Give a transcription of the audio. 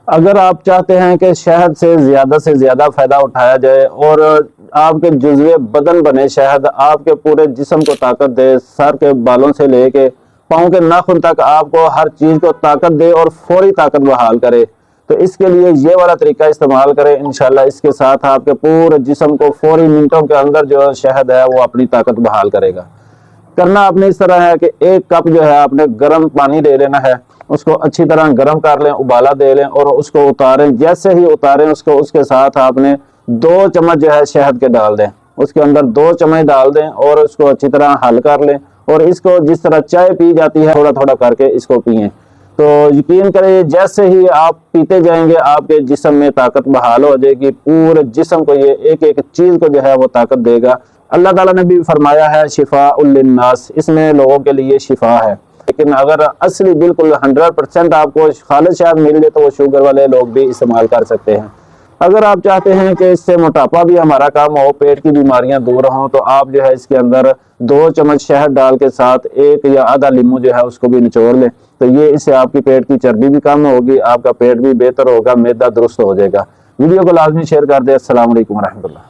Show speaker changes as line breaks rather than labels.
اگر آپ چاہتے ہیں کہ شہد سے زیادہ فائدہ اٹھایا جائے اور آپ کے جزوے بدن بنے شہد، آپ کے پورے جسم کو طاقت دے، سر کے بالوں سے لے کے پاؤں کے ناخن تک آپ کو ہر چیز کو طاقت دے اور فوری طاقت بحال کرے، تو اس کے لیے یہ والا طریقہ استعمال کریں۔ انشاءاللہ اس کے ساتھ آپ کے پورے جسم کو فوری منٹوں کے اندر جو شہد ہے وہ اپنی طاقت بحال کرے گا۔ کرنا آپ نے اس طرح ہے کہ ایک کپ جو ہے آپ نے گرم پانی لے لینا ہے، اس کو اچھی طرح گرم کر لیں، ابالا دے لیں اور اس کو اتاریں۔ جیسے ہی اتاریں اس کے ساتھ آپ نے 2 چمچ جو ہے شہد کے ڈال دیں، اس کے اندر 2 چمچ ڈال دیں اور اس کو اچھی طرح حل کر لیں، اور اس کو جس طرح چائے پی جاتی ہے تھوڑا تھوڑا کر کے اس کو پئیں۔ تو یقین کریں جیسے ہی آپ پیتے جائیں گے آپ کے جسم میں طاقت بحال ہو جائے گی، پورے جسم کو یہ ایک ایک چیز کو جو ہے وہ طاقت دے گا۔ اللہ تعالیٰ نے بھی فرمایا ہے شفاء للناس، اس میں لوگوں کے لیے شفا ہے۔ لیکن اگر اصلی بالکل 100% آپ کو خالص شہد مل جائے تو وہ شوگر والے لوگ بھی استعمال کر سکتے ہیں۔ اگر آپ چاہتے ہیں کہ اس سے موٹاپا بھی ہمارا کام ہو، پیٹ کی بیماریاں دور ہوں، تو آپ جو ہے اس کے اندر 2 چمچ شہد ڈال کے ساتھ 1 یا آدھا لیمو جو ہے اس کو بھی نچوڑ لیں، تو یہ اس سے آپ کی پیٹ کی چربی بھی کم ہوگی، آپ کا پیٹ بھی بہتر ہوگا، معدہ درست ہو جائے گا۔ ویڈیو کو لازمی شیئر کر دیں۔ السلام علیکم ورحمۃ اللہ۔